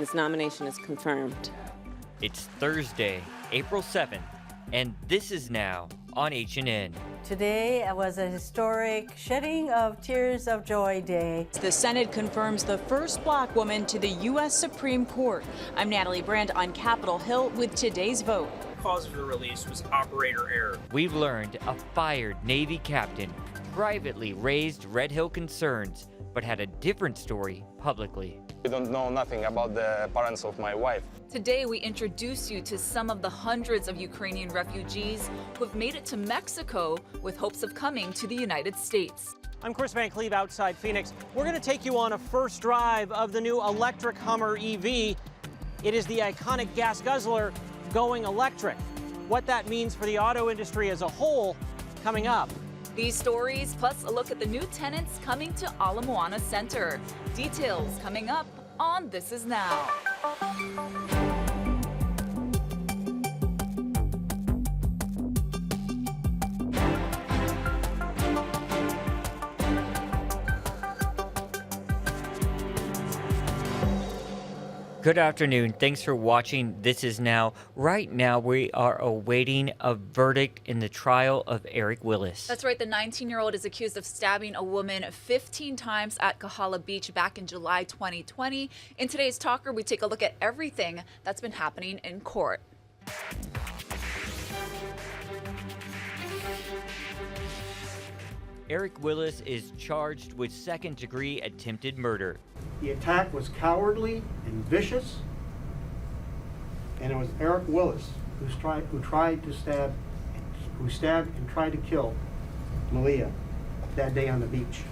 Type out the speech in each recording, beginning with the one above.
This nomination is confirmed. It's Thursday, April 7th, and this is now on HNN. Today was a historic shedding of tears of joy day. The Senate confirms the first black woman to the U.S. Supreme Court. I'm Natalie Brandt on Capitol Hill with today's vote. The cause of the release was operator error. We've learned a fired Navy captain privately raised Red Hill concerns, but had a different story publicly. We don't know nothing about the parents of my wife. Today, we introduce you to some of the hundreds of Ukrainian refugees who have made it to Mexico with hopes of coming to the United States. I'm Chris Van Cleve outside Phoenix. We're going to take you on a first drive of the new electric Hummer EV. It is the iconic gas guzzler going electric. What that means for the auto industry as a whole, coming up. These stories, plus a look at the new tenants coming to Ala Moana Center. Details coming up on This Is Now. Good afternoon. Thanks for watching This Is Now. Right now, we are awaiting a verdict in the trial of Eric Willis. That's right. The 19-year-old is accused of stabbing a woman 15 times at Kahala Beach back in July 2020. In today's Talker, we take a look at everything that's been happening in court. Eric Willis is charged with second-degree attempted murder. The attack was cowardly and vicious, and it was Eric Willis who stabbed and tried to kill Malia that day on the beach.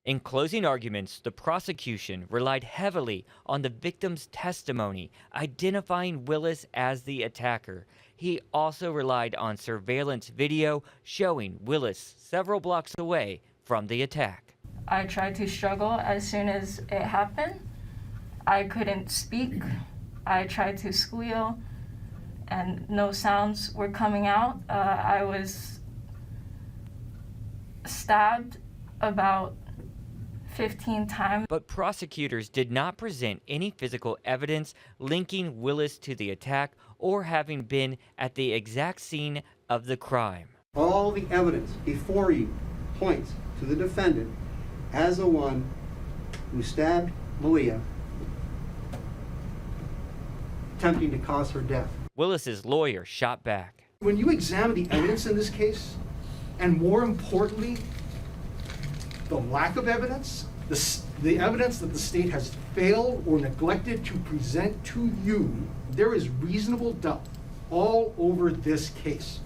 In closing arguments, the prosecution relied heavily on the victim's testimony, identifying Willis as the attacker. He also relied on surveillance video showing Willis several blocks away from the attack. I tried to struggle as soon as it happened. I couldn't speak. I tried to squeal and no sounds were coming out. I was stabbed about 15 times. But prosecutors did not present any physical evidence linking Willis to the attack or having been at the exact scene of the crime. All the evidence before you points to the defendant as the one who stabbed Malia, attempting to cause her death. Willis's lawyer shot back. When you examine the evidence in this case, and more importantly, the lack of evidence, the evidence that the state has failed or neglected to present to you, there is reasonable doubt all over this case.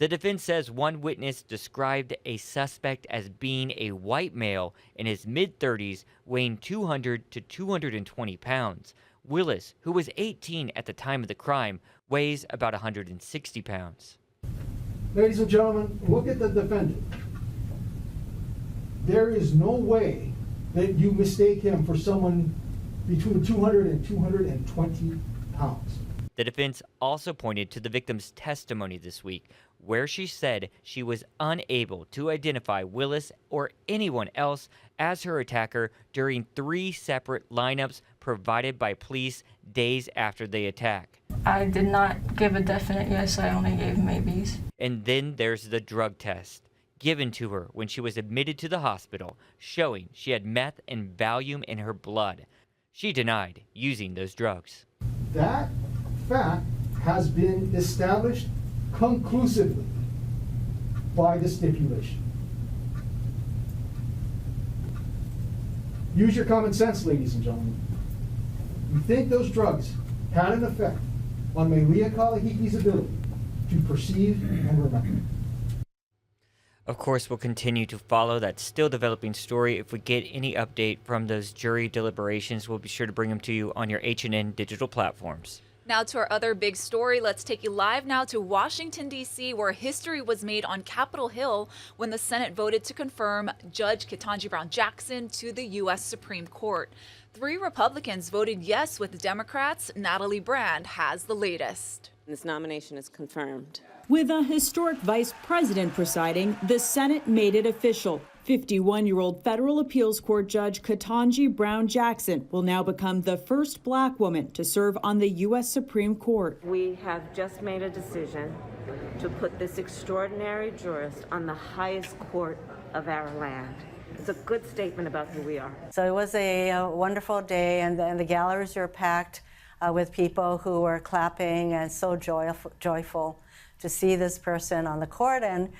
The defense says one witness described a suspect as being a white male in his mid-30s, weighing 200 to 220 pounds. Willis, who was 18 at the time of the crime, weighs about 160 pounds. Ladies and gentlemen, look at the defendant. There is no way that you mistake him for someone between 200 and 220 pounds. The defense also pointed to the victim's testimony this week, where she said she was unable to identify Willis or anyone else as her attacker during 3 separate lineups provided by police days after the attack. I did not give a definite yes, I only gave maybes. And then there's the drug test given to her when she was admitted to the hospital, showing she had meth and Valium in her blood. She denied using those drugs. That fact has been established conclusively by the stipulation. Use your common sense, ladies and gentlemen. You think those drugs had an effect on Malia Kalahiki's ability to perceive and remember. Of course, we'll continue to follow that still developing story. If we get any update from those jury deliberations, we'll be sure to bring them to you on your HNN digital platforms. Now to our other big story. Let's take you live now to Washington, D.C., where history was made on Capitol Hill when the Senate voted to confirm Judge Ketanji Brown Jackson to the U.S. Supreme Court. 3 Republicans voted yes with Democrats. Natalie Brandt has the latest. This nomination is confirmed. With a historic vice president presiding, the Senate made it official. 51-year-old federal appeals court judge Ketanji Brown Jackson will now become the first black woman to serve on the U.S. Supreme Court. We have just made a decision to put this extraordinary jurist on the highest court of our land. It's a good statement about who we are. So it was a wonderful day, and the galleries were packed with people who were clapping and so joyful to see this person on the court. And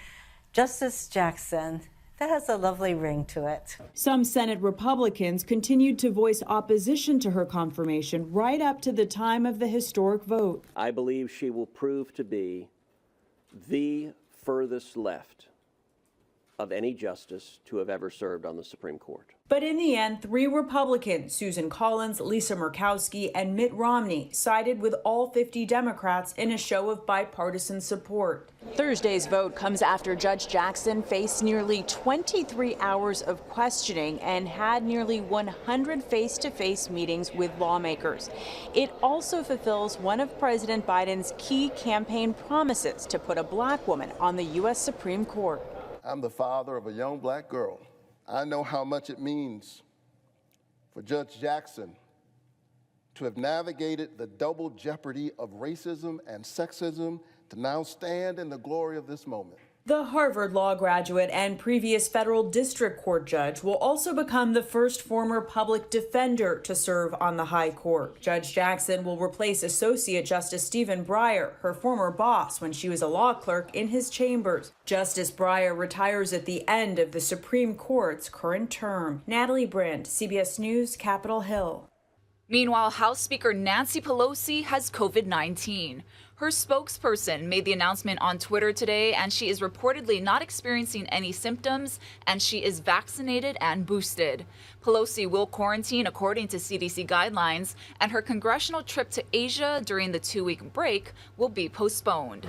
Justice Jackson, that has a lovely ring to it. Some Senate Republicans continued to voice opposition to her confirmation right up to the time of the historic vote. I believe she will prove to be the furthest left of any justice to have ever served on the Supreme Court. But in the end, 3 Republicans, Susan Collins, Lisa Murkowski, and Mitt Romney, sided with all 50 Democrats in a show of bipartisan support. Thursday's vote comes after Judge Jackson faced nearly 23 hours of questioning and had nearly 100 face-to-face meetings with lawmakers. It also fulfills one of President Biden's key campaign promises to put a black woman on the U.S. Supreme Court. I'm the father of a young black girl. I know how much it means for Judge Jackson to have navigated the double jeopardy of racism and sexism to now stand in the glory of this moment. The Harvard Law graduate and previous federal district court judge will also become the first former public defender to serve on the high court. Judge Jackson will replace Associate Justice Stephen Breyer, her former boss when she was a law clerk in his chambers. Justice Breyer retires at the end of the Supreme Court's current term. Natalie Brand, CBS News, Capitol Hill. Meanwhile, House Speaker Nancy Pelosi has COVID-19. Her spokesperson made the announcement on Twitter today, and she is reportedly not experiencing any symptoms, and she is vaccinated and boosted. Pelosi will quarantine according to CDC guidelines, and her congressional trip to Asia during the 2-week break will be postponed.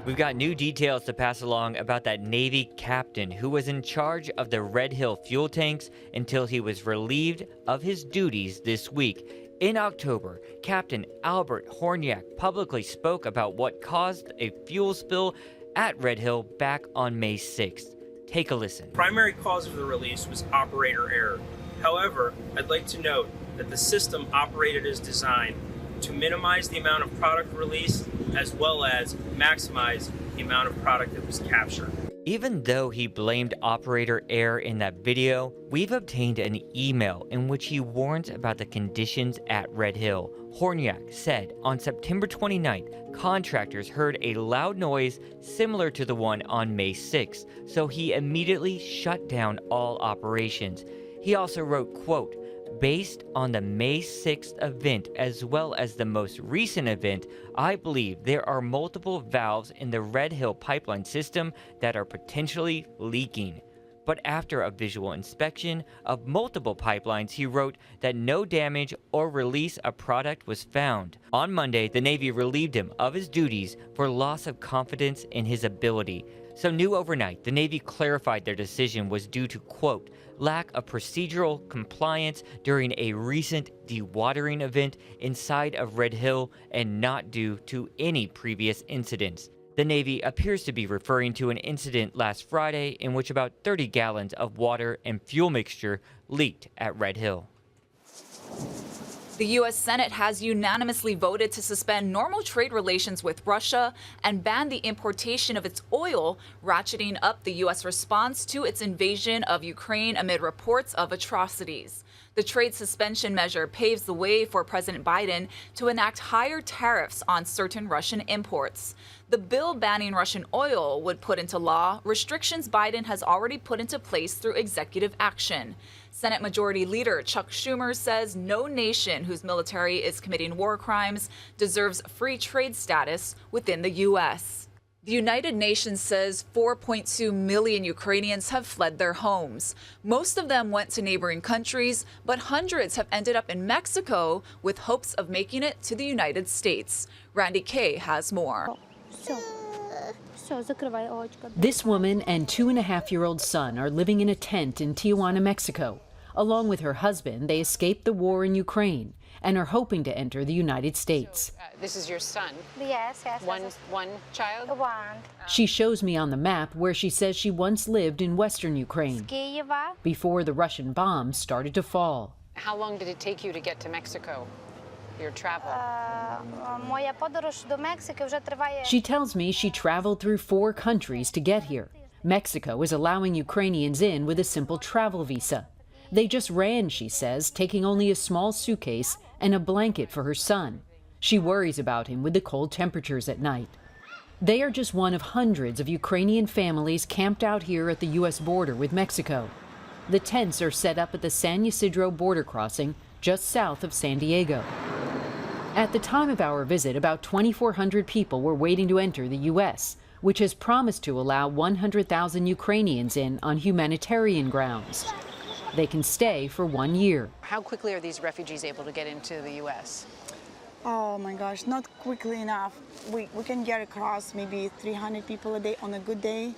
We've got new details to pass along about that Navy captain who was in charge of the Red Hill fuel tanks until he was relieved of his duties this week. In October, Captain Albert Horniak publicly spoke about what caused a fuel spill at Red Hill back on May 6th. Take a listen. Primary cause of the release was operator error. However, I'd like to note that the system operated as designed to minimize the amount of product released as well as maximize the amount of product that was captured. Even though he blamed operator error in that video, we've obtained an email in which he warns about the conditions at Red Hill. Horniak said on September 29th, contractors heard a loud noise similar to the one on May 6th, so he immediately shut down all operations. He also wrote, quote, "Based on the May 6th event as well as the most recent event, I believe there are multiple valves in the Red Hill pipeline system that are potentially leaking." But after a visual inspection of multiple pipelines, he wrote that no damage or release of product was found. On Monday, the Navy relieved him of his duties for loss of confidence in his ability. So new overnight, the Navy clarified their decision was due to, quote, lack of procedural compliance during a recent dewatering event inside of Red Hill and not due to any previous incidents. The Navy appears to be referring to an incident last Friday in which about 30 gallons of water and fuel mixture leaked at Red Hill. The U.S. Senate has unanimously voted to suspend normal trade relations with Russia and ban the importation of its oil, ratcheting up the U.S. response to its invasion of Ukraine amid reports of atrocities. The trade suspension measure paves the way for President Biden to enact higher tariffs on certain Russian imports. The bill banning Russian oil would put into law restrictions Biden has already put into place through executive action. Senate Majority Leader Chuck Schumer says no nation whose military is committing war crimes deserves free trade status within the U.S. The United Nations says 4.2 million Ukrainians have fled their homes. Most of them went to neighboring countries, but hundreds have ended up in Mexico with hopes of making it to the United States. Randy Kay has more. This woman and 2.5-year-old son are living in a tent in Tijuana, Mexico. Along with her husband, they escaped the war in Ukraine. and are hoping to enter the United States. This is your son? Yes. One child? One. She shows me on the map where she says she once lived in western Ukraine before the Russian bombs started to fall. How long did it take you to get to Mexico, your travel? She tells me she traveled through 4 countries to get here. Mexico is allowing Ukrainians in with a simple travel visa. They just ran, she says, taking only a small suitcase and a blanket for her son. She worries about him with the cold temperatures at night. They are just one of hundreds of Ukrainian families camped out here at the U.S. border with Mexico. The tents are set up at the San Ysidro border crossing just south of San Diego. At the time of our visit, about 2,400 people were waiting to enter the U.S., which has promised to allow 100,000 Ukrainians in on humanitarian grounds. They can stay for 1 year. How quickly are these refugees able to get into the U.S.? Oh my gosh, not quickly enough. We can get across maybe 300 people a day on a good day.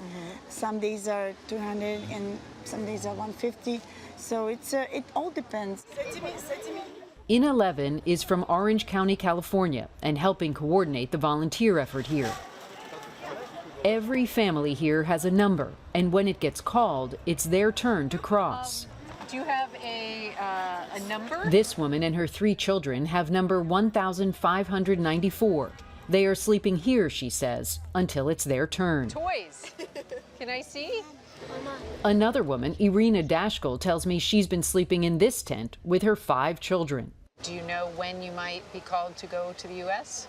Some days are 200 and some days are 150. So it all depends. Ina Levin is from Orange County, California, and helping coordinate the volunteer effort here. Every family here has a number, and when it gets called, it's their turn to cross. Do you have a number? This woman and her 3 children have number 1,594. They are sleeping here, she says, until it's their turn. Toys. Can I see? Another woman, Irina Dashkal, tells me she's been sleeping in this tent with her 5 children. Do you know when you might be called to go to the U.S.?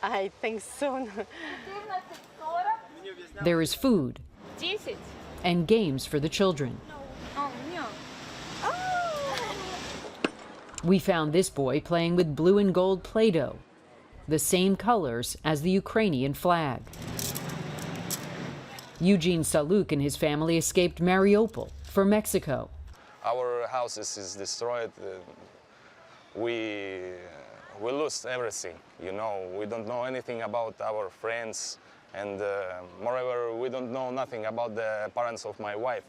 I think soon. There is food and games for the children. We found this boy playing with blue and gold Play-Doh, the same colors as the Ukrainian flag. Eugene Saluk and his family escaped Mariupol for Mexico. Our house is destroyed. We lost everything, you know. We don't know anything about our friends, and moreover, we don't know nothing about the parents of my wife.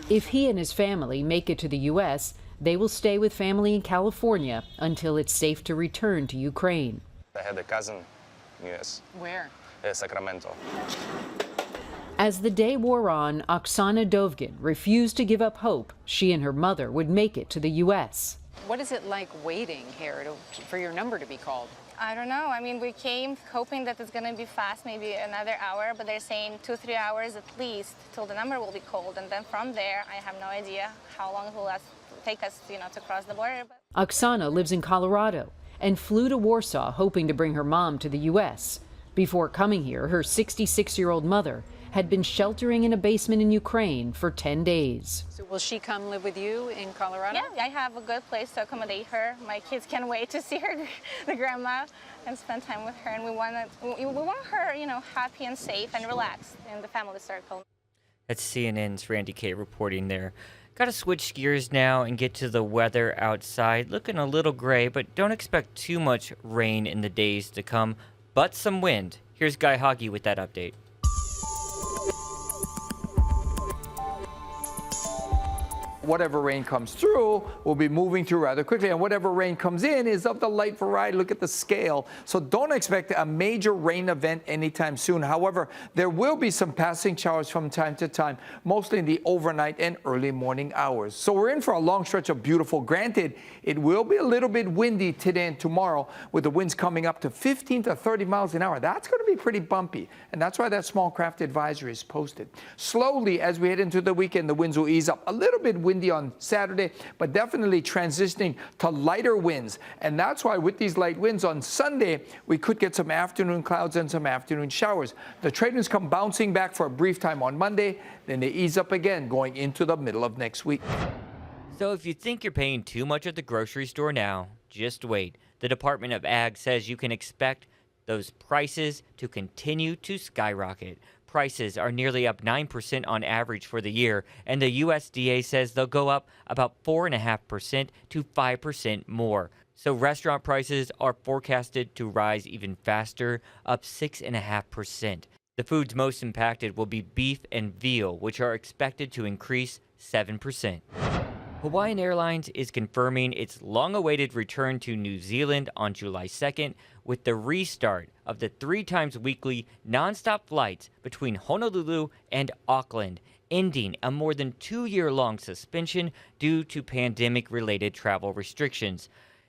If he and his family make it to the U.S., they will stay with family in California until it's safe to return to Ukraine. I had a cousin, yes. Where? Sacramento. As the day wore on, Oksana Dovgin refused to give up hope she and her mother would make it to the U.S. What is it like waiting here for your number to be called? I don't know. I mean, we came hoping that it's going to be fast, maybe another hour, but they're saying 2-3 hours at least till the number will be called. And then from there, I have no idea how long it will take us, to cross the border. Oksana lives in Colorado and flew to Warsaw hoping to bring her mom to the U.S. Before coming here, her 66-year-old mother had been sheltering in a basement in Ukraine for 10 days. So will she come live with you in Colorado? Yeah, I have a good place to accommodate her. My kids can't wait to see her, the grandma, and spend time with her. And we want her, happy and safe and relaxed in the family circle. That's CNN's Randy Kay reporting there. Got to switch gears now and get to the weather outside. Looking a little gray, but don't expect too much rain in the days to come, but some wind. Here's Guy Hoggy with that update. Whatever rain comes through will be moving through rather quickly, and whatever rain comes in is of the light variety. Look at the scale. So don't expect a major rain event anytime soon. However, there will be some passing showers from time to time, mostly in the overnight and early morning hours. So we're in for a long stretch of beautiful. Granted, it will be a little bit windy today and tomorrow, with the winds coming up to 15 to 30 miles an hour. That's going to be pretty bumpy, and that's why that small craft advisory is posted. Slowly, as we head into the weekend, the winds will ease up. A little bit windy on Saturday, but definitely transitioning to lighter winds. And that's why with these light winds on Sunday, we could get some afternoon clouds and some afternoon showers. The trade winds come bouncing back for a brief time on Monday, then they ease up again going into the middle of next week. So if you think you're paying too much at the grocery store now, just wait. The Department of Ag says you can expect those prices to continue to skyrocket. Prices are nearly up 9% on average for the year, and the USDA says they'll go up about 4.5% to 5% more. So restaurant prices are forecasted to rise even faster, up 6.5%. The foods most impacted will be beef and veal, which are expected to increase 7%. Hawaiian Airlines is confirming its long-awaited return to New Zealand on July 2nd with the restart of the 3 times weekly nonstop flights between Honolulu and Auckland, ending a more than 2-year-long suspension due to pandemic-related travel restrictions.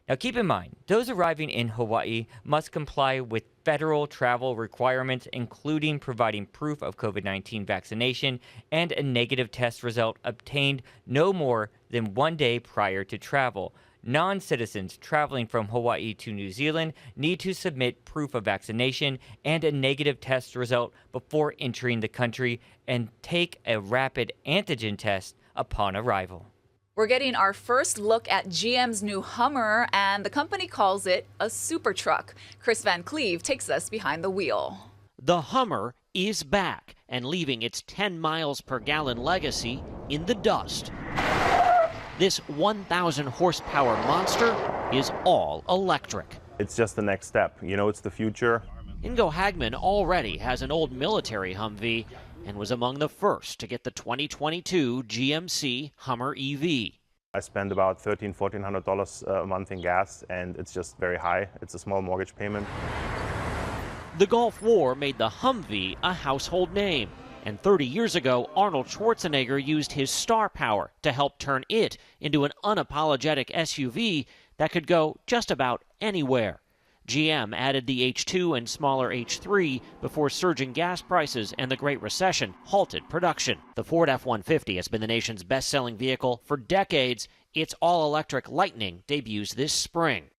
Now keep in mind, those arriving in Hawaii must comply with federal travel requirements, including providing proof of COVID-19 vaccination and a negative test result obtained no more than 1 day prior to travel. Non-citizens traveling from Hawaii to New Zealand need to submit proof of vaccination and a negative test result before entering the country and take a rapid antigen test upon arrival. We're getting our first look at GM's new Hummer, and the company calls it a super truck. Chris Van Cleve takes us behind the wheel. The Hummer is back and leaving its 10 miles per gallon legacy in the dust. This 1,000 horsepower monster is all electric. It's just the next step. You know, it's the future. Ingo Hagman already has an old military Humvee and was among the first to get the 2022 GMC Hummer EV. I spend about $1,300, $1,400 a month in gas, and it's just very high. It's a small mortgage payment. The Gulf War made the Humvee a household name, and 30 years ago, Arnold Schwarzenegger used his star power to help turn it into an unapologetic SUV that could go just about anywhere. GM added the H2 and smaller H3 before surging gas prices and the Great Recession halted production. The Ford F-150 has been the nation's best-selling vehicle for decades. Its all-electric Lightning debuts this spring.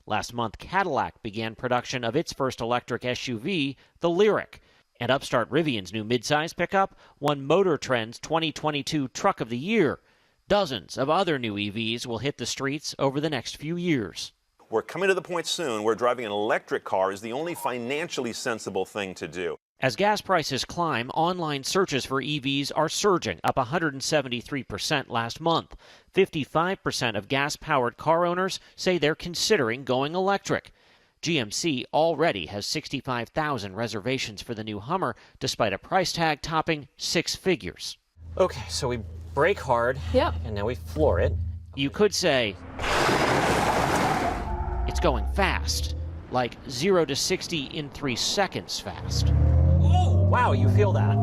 Last month, Cadillac began production of its first electric SUV, the Lyriq. And upstart Rivian's new midsize pickup won Motor Trend's 2022 Truck of the Year. Dozens of other new EVs will hit the streets over the next few years. We're coming to the point soon where driving an electric car is the only financially sensible thing to do. As gas prices climb, online searches for EVs are surging, up 173% last month. 55% of gas-powered car owners say they're considering going electric. GMC already has 65,000 reservations for the new Hummer, despite a price tag topping 6 figures. Okay, so we brake hard, and now we floor it. You could say it's going fast, like 0 to 60 in 3 seconds fast. Oh, wow, you feel that.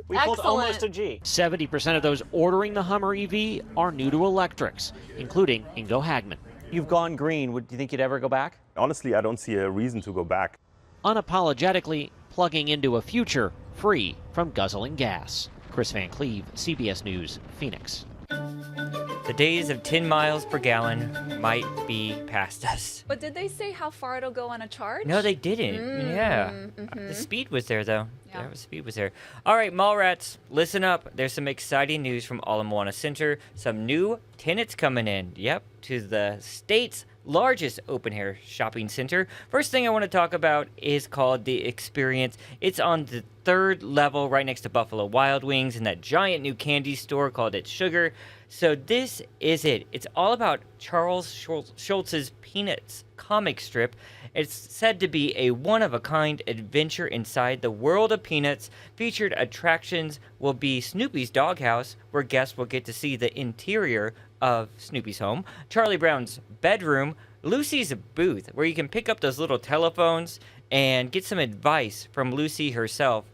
We pulled almost a G. 70% of those ordering the Hummer EV are new to electrics, including Ingo Hagman. You've gone green. Do you think you'd ever go back? Honestly, I don't see a reason to go back. Unapologetically plugging into a future free from guzzling gas. Chris Van Cleve, CBS News, Phoenix. The days of 10 miles per gallon might be past us. But did they say how far it'll go on a charge? No, they didn't. Yeah. The speed was there, though. Yeah, the speed was there. All right, mall rats, listen up. There's some exciting news from Ala Moana Center. Some new tenants coming in. Yep, to the state's largest open-air shopping center. First thing I want to talk about is called The Experience. It's on the 3rd level right next to Buffalo Wild Wings in that giant new candy store called It's Sugar. So this is it. It's all about Charles Schulz's Peanuts comic strip. It's said to be a one-of-a-kind adventure inside the world of Peanuts. Featured attractions will be Snoopy's doghouse, where guests will get to see the interior of Snoopy's home, Charlie Brown's bedroom, Lucy's booth, where you can pick up those little telephones and get some advice from Lucy herself.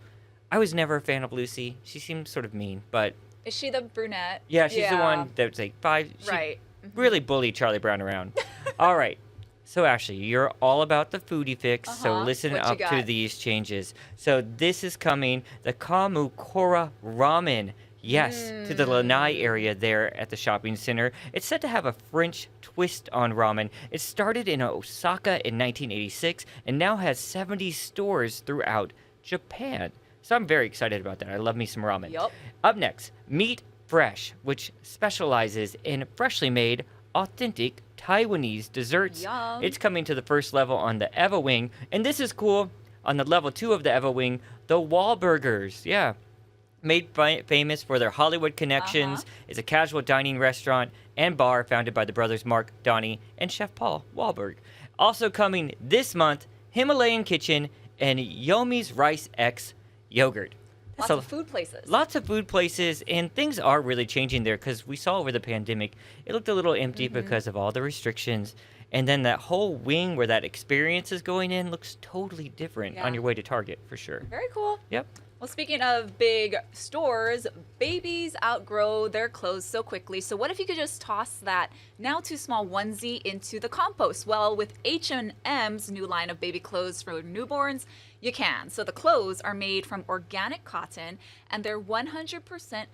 I was never a fan of Lucy. She seemed sort of mean, but... Is she the brunette? Yeah, she's the one that's like 5. She right. really bullied Charlie Brown around. All right. So, Ashley, you're all about the foodie fix, so listen up to these changes. So, this is coming, the Kamukora Ramen. Yes, to the Lanai area there at the shopping center. It's said to have a French twist on ramen. It started in Osaka in 1986 and now has 70 stores throughout Japan. So I'm very excited about that. I love me some ramen. Yep. Up next, Meat Fresh, which specializes in freshly made, authentic Taiwanese desserts. Yum. It's coming to the 1st level on the Eva Wing. And this is cool. On the level 2 of the Eva Wing, the Wahlburgers. Yeah. Made famous for their Hollywood connections, is a casual dining restaurant and bar founded by the brothers Mark, Donnie, and Chef Paul Wahlberg. Also coming this month, Himalayan Kitchen and Yomi's Rice X Yogurt. Lots of food places. Lots of food places, and things are really changing there because we saw over the pandemic, it looked a little empty because of all the restrictions. And then that whole wing where that experience is going in looks totally different on your way to Target, for sure. Very cool. Yep. Well, speaking of big stores, babies outgrow their clothes so quickly. So what if you could just toss that now too small onesie into the compost? Well, with H&M's new line of baby clothes for newborns, you can. So the clothes are made from organic cotton and they're 100%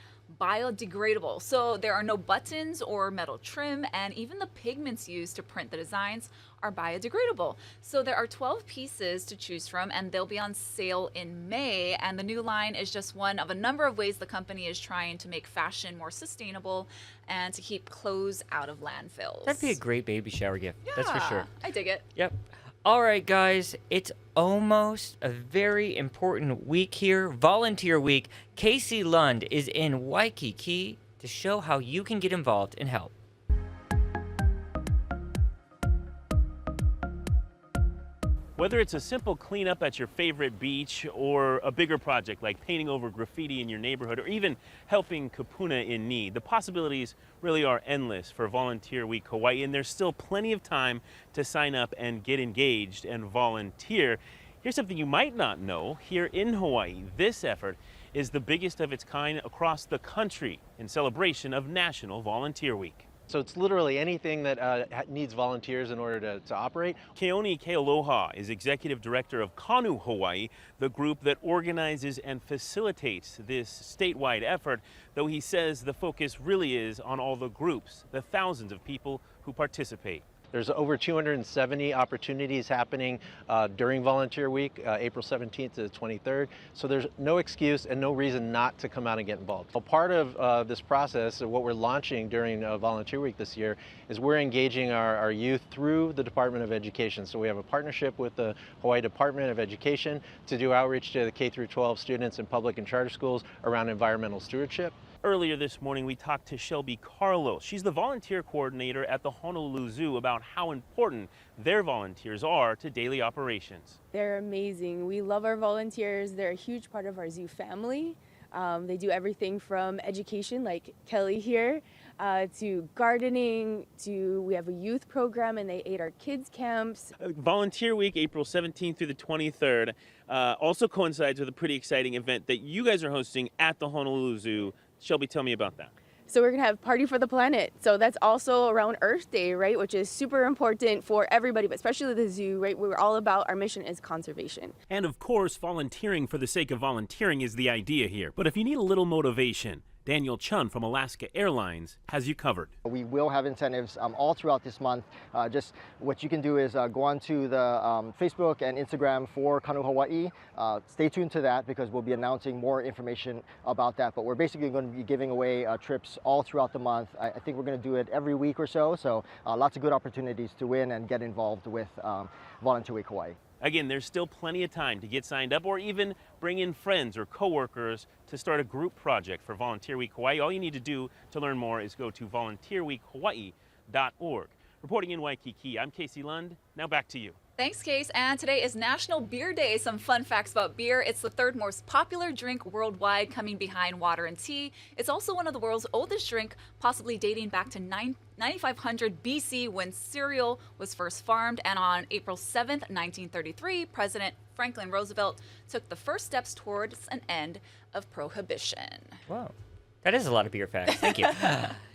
biodegradable. So there are no buttons or metal trim, and even the pigments used to print the designs are biodegradable. So there are 12 pieces to choose from, and they'll be on sale in May. And the new line is just one of a number of ways the company is trying to make fashion more sustainable and to keep clothes out of landfills. That'd be a great baby shower gift. That's for sure. I dig it. Yep. All right, guys, it's almost a very important week here, Volunteer Week. Casey Lund is in Waikiki to show how you can get involved and help. Whether it's a simple cleanup at your favorite beach or a bigger project like painting over graffiti in your neighborhood or even helping Kupuna in need, the possibilities really are endless for Volunteer Week Hawaii, and there's still plenty of time to sign up and get engaged and volunteer. Here's something you might not know. Here in Hawaii, this effort is the biggest of its kind across the country in celebration of National Volunteer Week. So it's literally anything that needs volunteers in order to operate. Keoni Kealoha is Executive Director of Kanu Hawaii, the group that organizes and facilitates this statewide effort, though he says the focus really is on all the groups, the thousands of people who participate. There's over 270 opportunities happening during Volunteer Week, April 17th to the 23rd. So there's no excuse and no reason not to come out and get involved. Well, part of this process, what we're launching during Volunteer Week this year, is we're engaging our youth through the Department of Education. So we have a partnership with the Hawaii Department of Education to do outreach to the K-12 students in public and charter schools around environmental stewardship. Earlier this morning, we talked to Shelby Carlos. She's the volunteer coordinator at the Honolulu Zoo about how important their volunteers are to daily operations. They're amazing. We love our volunteers. They're a huge part of our zoo family. They do everything from education, like Kelly here, to gardening, we have a youth program and they aid our kids' camps. Volunteer Week, April 17th through the 23rd, also coincides with a pretty exciting event that you guys are hosting at the Honolulu Zoo. Shelby, tell me about that. So we're going to have Party for the Planet. So that's also around Earth Day, right? Which is super important for everybody, but especially the zoo, right? We're all about, our mission is conservation. And of course, volunteering for the sake of volunteering is the idea here. But if you need a little motivation, Daniel Chun from Alaska Airlines has you covered. We will have incentives all throughout this month. Just what you can do is go on to the Facebook and Instagram for Kanu Hawaii. Stay tuned to that because we'll be announcing more information about that. But we're basically going to be giving away trips all throughout the month. I think we're going to do it every week or so. So lots of good opportunities to win and get involved with Volunteer Week Hawaii. Again, there's still plenty of time to get signed up or even bring in friends or coworkers to start a group project for Volunteer Week Hawaii. All you need to do to learn more is go to volunteerweekhawaii.org. Reporting in Waikiki, I'm Casey Lund. Now back to you. Thanks, Case. And today is National Beer Day. Some fun facts about beer. It's the third most popular drink worldwide, coming behind water and tea. It's also one of the world's oldest drink, possibly dating back to 9500 BC when cereal was first farmed. And on April 7th, 1933, President Franklin Roosevelt took the first steps towards an end of prohibition. Wow. That is a lot of beer facts. Thank you.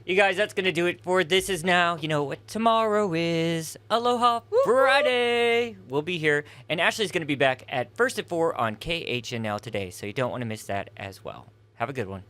You guys, that's going to do it for This Is Now. You know what tomorrow is? Aloha Friday. We'll be here. And Ashley's going to be back at 1st at 4 on KHNL today. So you don't want to miss that as well. Have a good one.